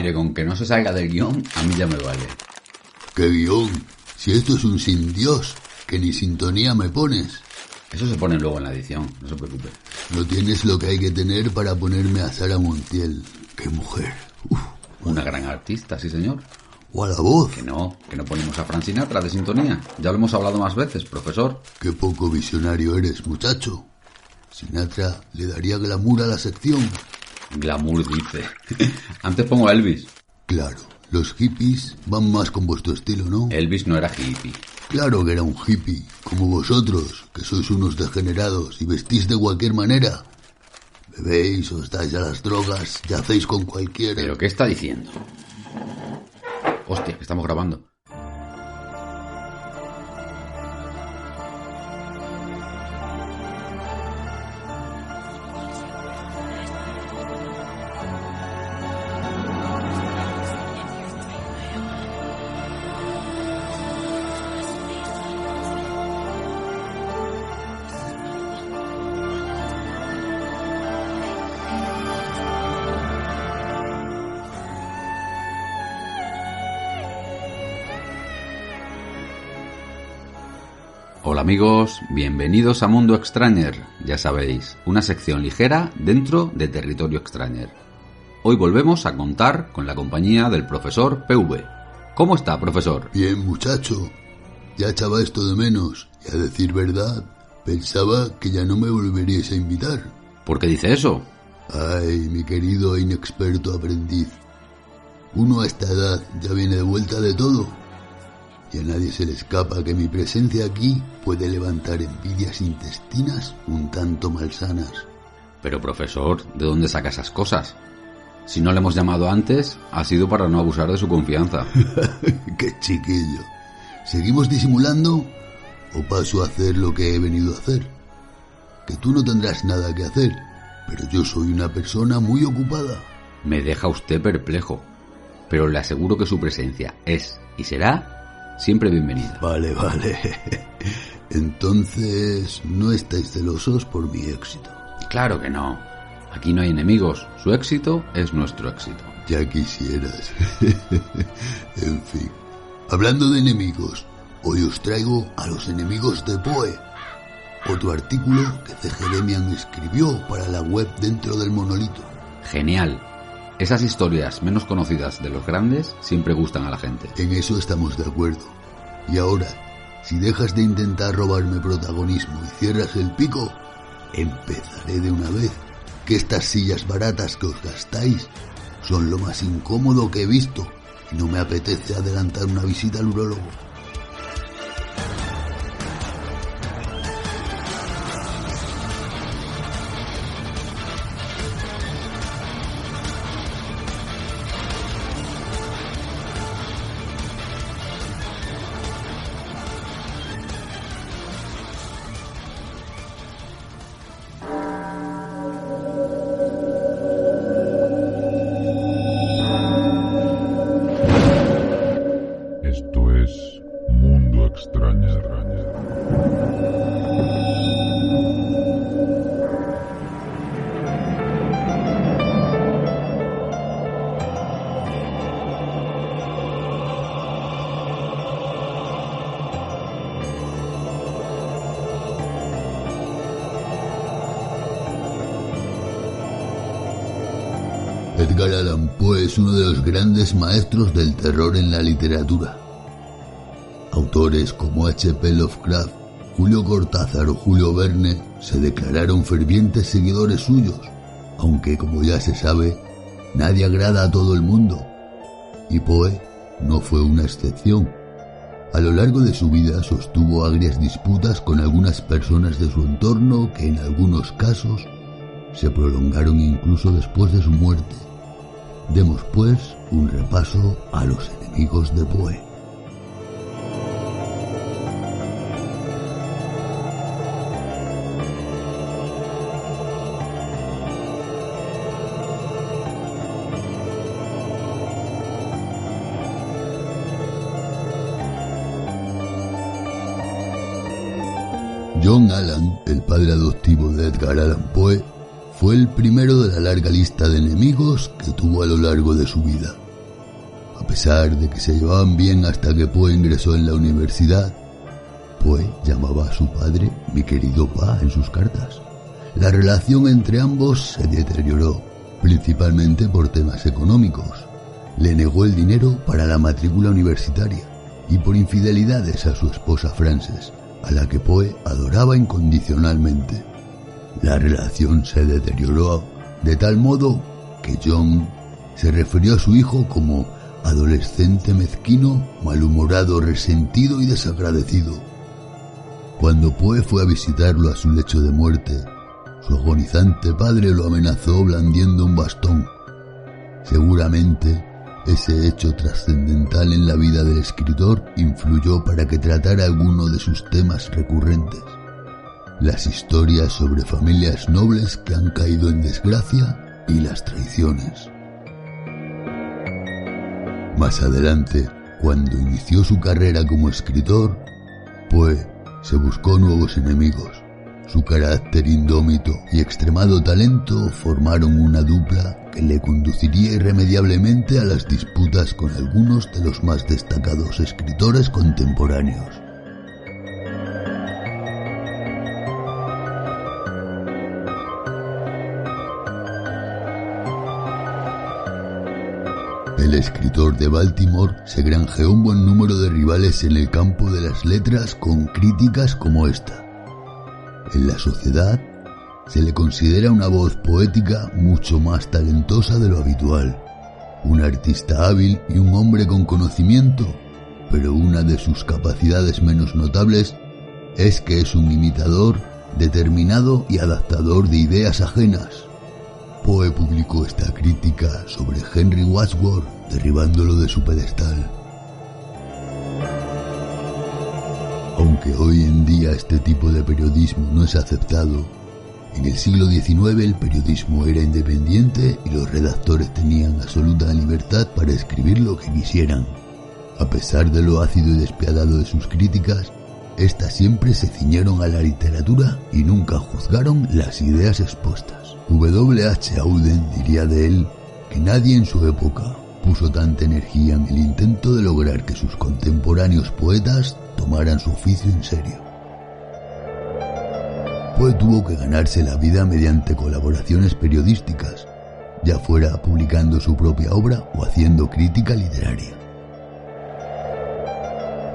Mire, con que no se salga del guión, a mí ya me vale. ¿Qué guión? Si esto es un sin Dios, que ni sintonía me pones. Eso se pone luego en la edición, no se preocupe. No tienes lo que hay que tener para ponerme a Sara Montiel. ¡Qué mujer! Uf. Una gran artista, sí señor. O a la voz. Que no ponemos a Frank Sinatra de sintonía. Ya lo hemos hablado más veces, profesor. Qué poco visionario eres, muchacho. Sinatra le daría glamour a la sección. Glamour, dice. Antes pongo a Elvis. Claro, los hippies van más con vuestro estilo, ¿no? Elvis no era hippie. Claro que era un hippie, como vosotros, que sois unos degenerados y vestís de cualquier manera. Bebéis, os dais a las drogas, yacéis con cualquiera. ¿Pero qué está diciendo? Hostia, que estamos grabando. Hola amigos, bienvenidos a Mundo Extrañer, ya sabéis, una sección ligera dentro de Territorio Extrañer. Hoy volvemos a contar con la compañía del profesor PV. ¿Cómo está, profesor? Bien, muchacho, ya echaba esto de menos, y a decir verdad, pensaba que ya no me volveríais a invitar. ¿Por qué dice eso? Ay, mi querido e inexperto aprendiz, uno a esta edad ya viene de vuelta de todo. Y a nadie se le escapa que mi presencia aquí puede levantar envidias intestinas un tanto malsanas. Pero profesor, ¿de dónde saca esas cosas? Si no le hemos llamado antes, ha sido para no abusar de su confianza. ¡Qué chiquillo! ¿Seguimos disimulando o paso a hacer lo que he venido a hacer? Que tú no tendrás nada que hacer, pero yo soy una persona muy ocupada. Me deja usted perplejo, pero le aseguro que su presencia es y será siempre bienvenida. Vale. Entonces, ¿no estáis celosos por mi éxito? Claro que no. Aquí no hay enemigos. Su éxito es nuestro éxito. Ya quisieras. En fin. Hablando de enemigos, hoy os traigo a los enemigos de Poe. Otro artículo que C. Jeremian escribió para la web Dentro del Monolito. Genial. Esas historias menos conocidas de los grandes siempre gustan a la gente. En eso estamos de acuerdo. Y ahora, si dejas de intentar robarme protagonismo y cierras el pico, empezaré de una vez, que estas sillas baratas que os gastáis son lo más incómodo que he visto y no me apetece adelantar una visita al urólogo. Edgar Allan Poe es uno de los grandes maestros del terror en la literatura. Autores como H.P. Lovecraft, Julio Cortázar o Julio Verne se declararon fervientes seguidores suyos, aunque, como ya se sabe, nadie agrada a todo el mundo. Y Poe no fue una excepción. A lo largo de su vida sostuvo agrias disputas con algunas personas de su entorno que en algunos casos se prolongaron incluso después de su muerte. Demos pues un repaso a los enemigos de Poe. John Allan, el padre adoptivo de Edgar Allan Poe, fue el primero de la larga lista de enemigos que tuvo a lo largo de su vida. A pesar de que se llevaban bien hasta que Poe ingresó en la universidad, Poe llamaba a su padre "mi querido pa" en sus cartas. La relación entre ambos se deterioró, principalmente por temas económicos. Le negó el dinero para la matrícula universitaria y por infidelidades a su esposa Frances, a la que Poe adoraba incondicionalmente. La relación se deterioró de tal modo que John se refirió a su hijo como adolescente mezquino, malhumorado, resentido y desagradecido. Cuando Poe fue a visitarlo a su lecho de muerte, su agonizante padre lo amenazó blandiendo un bastón. Seguramente, ese hecho trascendental en la vida del escritor influyó para que tratara alguno de sus temas recurrentes: las historias sobre familias nobles que han caído en desgracia y las traiciones. Más adelante, cuando inició su carrera como escritor, Poe se buscó nuevos enemigos. Su carácter indómito y extremado talento formaron una dupla que le conduciría irremediablemente a las disputas con algunos de los más destacados escritores contemporáneos. El escritor de Baltimore se granjeó un buen número de rivales en el campo de las letras con críticas como esta. En la sociedad se le considera una voz poética mucho más talentosa de lo habitual, un artista hábil y un hombre con conocimiento, pero una de sus capacidades menos notables es que es un imitador determinado y adaptador de ideas ajenas. Poe publicó esta crítica sobre Henry Wadsworth, derribándolo de su pedestal. Aunque hoy en día este tipo de periodismo no es aceptado, en el siglo XIX el periodismo era independiente y los redactores tenían absoluta libertad para escribir lo que quisieran. A pesar de lo ácido y despiadado de sus críticas, estas siempre se ciñeron a la literatura y nunca juzgaron las ideas expuestas. W. H. Auden diría de él que nadie en su época puso tanta energía en el intento de lograr que sus contemporáneos poetas tomaran su oficio en serio. Poe tuvo que ganarse la vida mediante colaboraciones periodísticas, ya fuera publicando su propia obra o haciendo crítica literaria.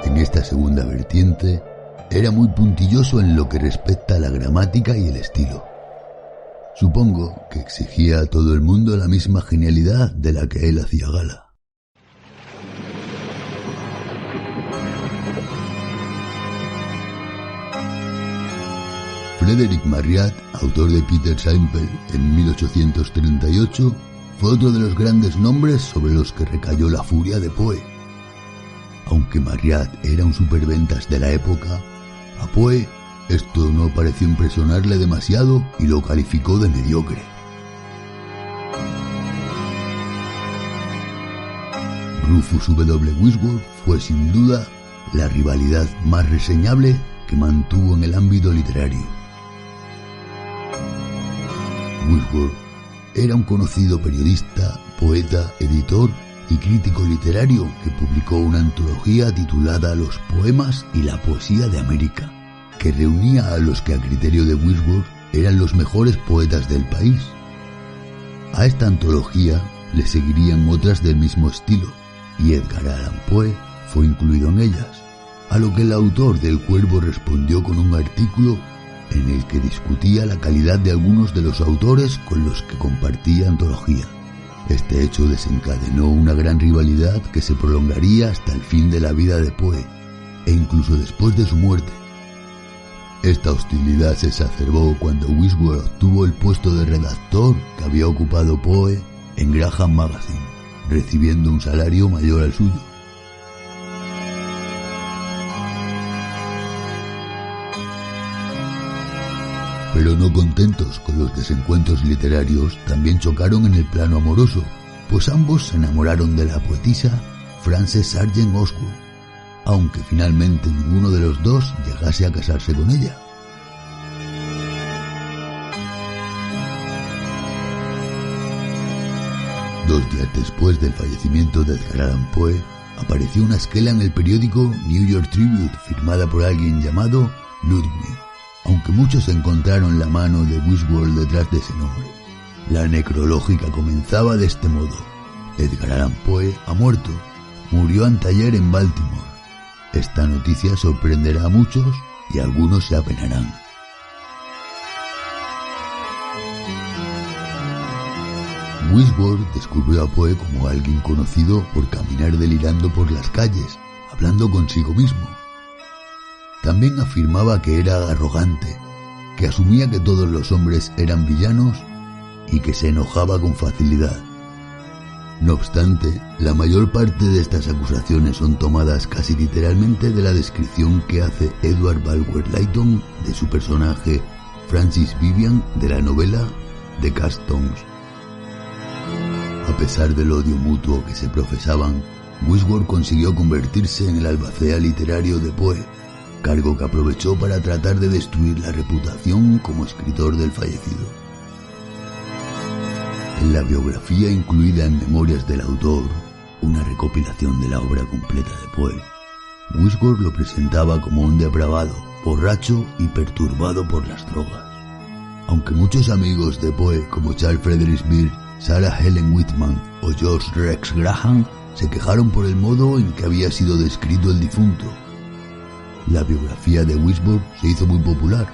En esta segunda vertiente, era muy puntilloso en lo que respecta a la gramática y el estilo. Supongo que exigía a todo el mundo la misma genialidad de la que él hacía gala. Frederick Marryat, autor de Peter Simple en 1838, fue otro de los grandes nombres sobre los que recayó la furia de Poe. Aunque Marryat era un superventas de la época, a Poe esto no pareció impresionarle demasiado y lo calificó de mediocre. Rufus W. Wisworth fue sin duda la rivalidad más reseñable que mantuvo en el ámbito literario. Wisworth era un conocido periodista, poeta, editor y crítico literario que publicó una antología titulada Los poemas y la poesía de América, que reunía a los que a criterio de Wisworth eran los mejores poetas del país. A esta antología le seguirían otras del mismo estilo, y Edgar Allan Poe fue incluido en ellas, a lo que el autor del Cuervo respondió con un artículo en el que discutía la calidad de algunos de los autores con los que compartía antología. Este hecho desencadenó una gran rivalidad que se prolongaría hasta el fin de la vida de Poe, e incluso después de su muerte. Esta hostilidad se exacerbó cuando Wisworth obtuvo el puesto de redactor que había ocupado Poe en Graham Magazine, recibiendo un salario mayor al suyo. Pero no contentos con los desencuentros literarios, también chocaron en el plano amoroso, pues ambos se enamoraron de la poetisa Frances Sargent Osgood, aunque finalmente ninguno de los dos llegase a casarse con ella. 2 días después del fallecimiento de Edgar Allan Poe, apareció una esquela en el periódico New York Tribune firmada por alguien llamado Ludwig, aunque muchos encontraron la mano de Wisworth detrás de ese nombre. La necrológica comenzaba de este modo: Edgar Allan Poe ha muerto, murió anteayer en Baltimore. Esta noticia sorprenderá a muchos y algunos se apenarán. Wisworth descubrió a Poe como alguien conocido por caminar delirando por las calles, hablando consigo mismo. También afirmaba que era arrogante, que asumía que todos los hombres eran villanos y que se enojaba con facilidad. No obstante, la mayor parte de estas acusaciones son tomadas casi literalmente de la descripción que hace Edward Bulwer Lytton de su personaje Francis Vivian de la novela The Castons. A pesar del odio mutuo que se profesaban, Wisworth consiguió convertirse en el albacea literario de Poe, cargo que aprovechó para tratar de destruir la reputación como escritor del fallecido. En la biografía incluida en Memorias del autor, una recopilación de la obra completa de Poe, Wisworth lo presentaba como un depravado, borracho y perturbado por las drogas. Aunque muchos amigos de Poe como Charles Frederick Beard, Sarah Helen Whitman o George Rex Graham se quejaron por el modo en que había sido descrito el difunto. La biografía de Wisworth se hizo muy popular.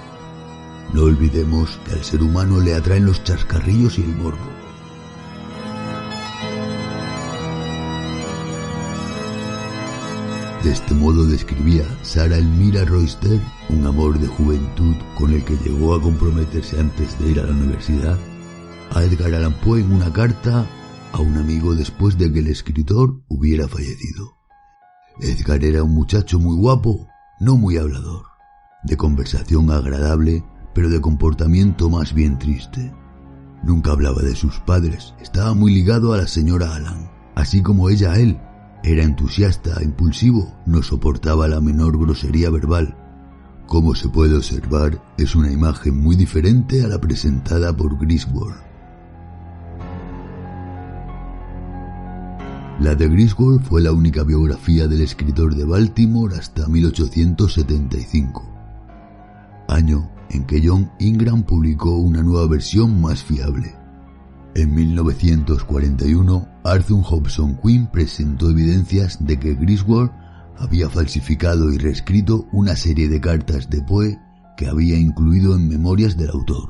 No olvidemos que al ser humano le atraen los chascarrillos y el morbo. De este modo describía Sarah Elmira Royster un amor de juventud con el que llegó a comprometerse antes de ir a la universidad a Edgar Allan Poe en una carta a un amigo después de que el escritor hubiera fallecido. Edgar era un muchacho muy guapo, no muy hablador, de conversación agradable, pero de comportamiento más bien triste. Nunca hablaba de sus padres, estaba muy ligado a la señora Allan, así como ella a él. Era entusiasta, impulsivo, no soportaba la menor grosería verbal. Como se puede observar, es una imagen muy diferente a la presentada por Griswold. La de Griswold fue la única biografía del escritor de Baltimore hasta 1875, año en que John Ingram publicó una nueva versión más fiable. En 1941, Arthur Hobson Quinn presentó evidencias de que Griswold había falsificado y reescrito una serie de cartas de Poe que había incluido en Memorias del autor.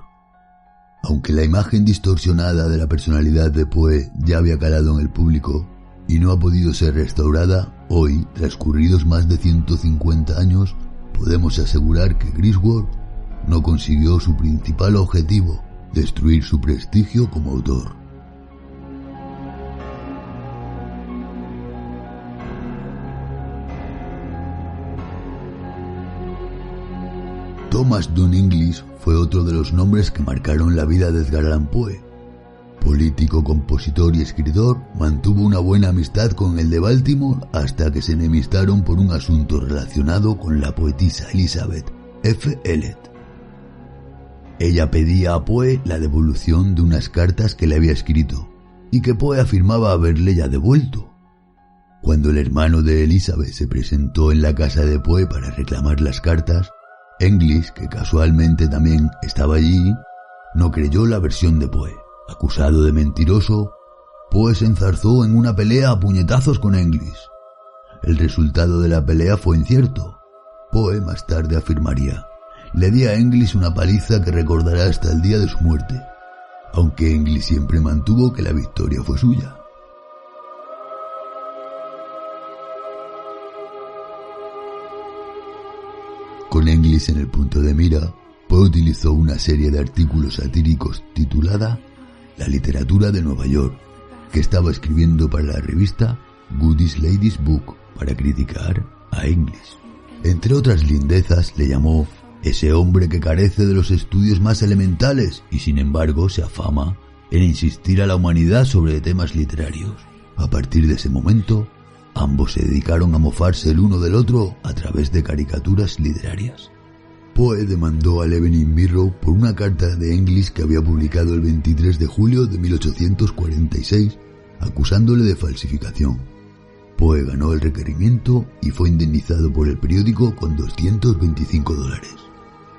Aunque la imagen distorsionada de la personalidad de Poe ya había calado en el público y no ha podido ser restaurada, hoy, transcurridos más de 150 años, podemos asegurar que Griswold no consiguió su principal objetivo, destruir su prestigio como autor. Thomas Dunn English fue otro de los nombres que marcaron la vida de Edgar Allan Poe. Político, compositor y escritor, mantuvo una buena amistad con el de Baltimore hasta que se enemistaron por un asunto relacionado con la poetisa Elizabeth F. Elliot. Ella pedía a Poe la devolución de unas cartas que le había escrito y que Poe afirmaba haberle ya devuelto. Cuando el hermano de Elizabeth se presentó en la casa de Poe para reclamar las cartas, English, que casualmente también estaba allí, no creyó la versión de Poe. Acusado de mentiroso, Poe se enzarzó en una pelea a puñetazos con English. El resultado de la pelea fue incierto. Poe más tarde afirmaría: le di a English una paliza que recordará hasta el día de su muerte, aunque English siempre mantuvo que la victoria fue suya. Con English en el punto de mira, Poe utilizó una serie de artículos satíricos titulada La literatura de Nueva York, que estaba escribiendo para la revista Goodies Ladies Book para criticar a English. Entre otras lindezas le llamó ese hombre que carece de los estudios más elementales y sin embargo se afama en insistir a la humanidad sobre temas literarios. A partir de ese momento, ambos se dedicaron a mofarse el uno del otro a través de caricaturas literarias. Poe demandó al Evening Mirror por una carta de English que había publicado el 23 de julio de 1846 acusándole de falsificación. Poe ganó el requerimiento y fue indemnizado por el periódico con $225.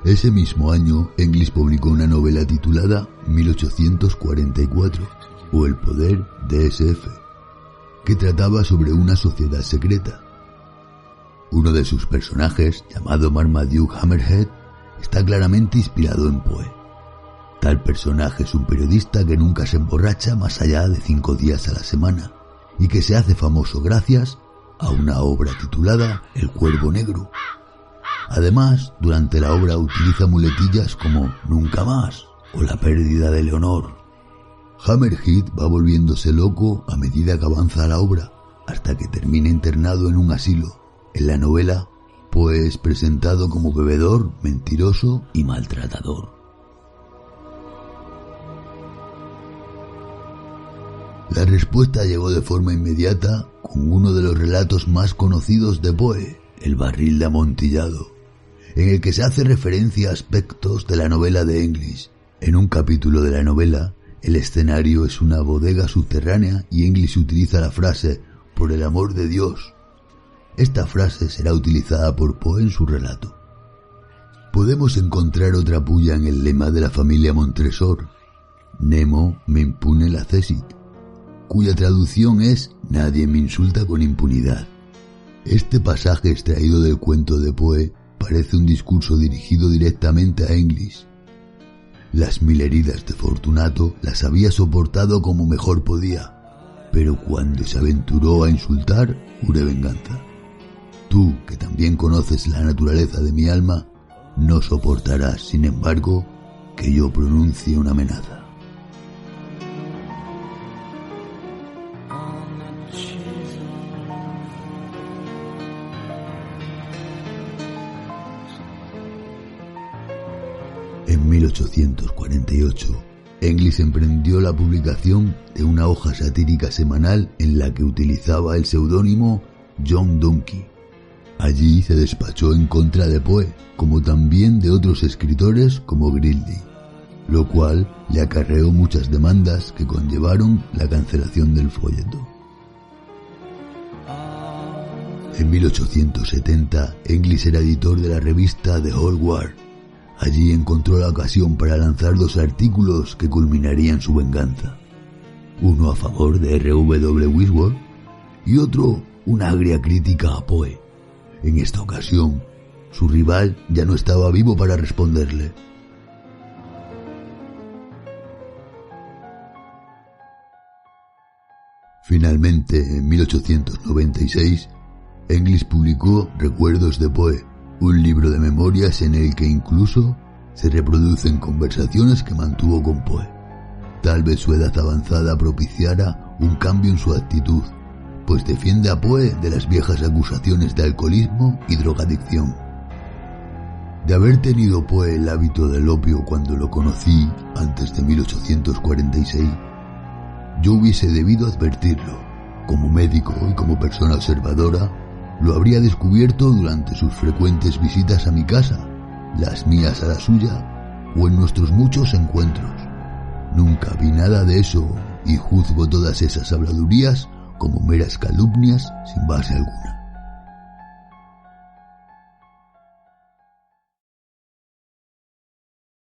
Ese mismo año, English publicó una novela titulada 1844, o El poder de SF, que trataba sobre una sociedad secreta. Uno de sus personajes, llamado Marmaduke Hammerhead, está claramente inspirado en Poe. Tal personaje es un periodista que nunca se emborracha más allá de 5 días a la semana y que se hace famoso gracias a una obra titulada El Cuervo Negro. Además, durante la obra utiliza muletillas como nunca más o la pérdida de Leonor. Hammerhead va volviéndose loco a medida que avanza la obra, hasta que termina internado en un asilo. En la novela, Poe es presentado como bebedor, mentiroso y maltratador. La respuesta llegó de forma inmediata con uno de los relatos más conocidos de Poe, El barril de amontillado, en el que se hace referencia a aspectos de la novela de English. En un capítulo de la novela, el escenario es una bodega subterránea y English utiliza la frase «por el amor de Dios». Esta frase será utilizada por Poe en su relato. Podemos encontrar otra puya en el lema de la familia Montresor, «Nemo me impune lacessit», cuya traducción es «nadie me insulta con impunidad». Este pasaje extraído del cuento de Poe parece un discurso dirigido directamente a English. Las 1000 heridas de Fortunato las había soportado como mejor podía, pero cuando se aventuró a insultar, juré venganza. Tú, que también conoces la naturaleza de mi alma, no soportarás, sin embargo, que yo pronuncie una amenaza. En 1848, English emprendió la publicación de una hoja satírica semanal en la que utilizaba el seudónimo John Donkey. Allí se despachó en contra de Poe, como también de otros escritores como Gridley, lo cual le acarreó muchas demandas que conllevaron la cancelación del folleto. En 1870, English era editor de la revista The Whole World. Allí encontró la ocasión para lanzar 2 artículos que culminarían su venganza. Uno a favor de R.W. Wisworth y otro una agria crítica a Poe. En esta ocasión, su rival ya no estaba vivo para responderle. Finalmente, en 1896, English publicó Recuerdos de Poe, un libro de memorias en el que incluso se reproducen conversaciones que mantuvo con Poe. Tal vez su edad avanzada propiciara un cambio en su actitud, pues defiende a Poe de las viejas acusaciones de alcoholismo y drogadicción. De haber tenido Poe el hábito del opio cuando lo conocí, antes de 1846, yo hubiese debido advertirlo. Como médico y como persona observadora, lo habría descubierto durante sus frecuentes visitas a mi casa, las mías a la suya, o en nuestros muchos encuentros. Nunca vi nada de eso y juzgo todas esas habladurías como meras calumnias sin base alguna.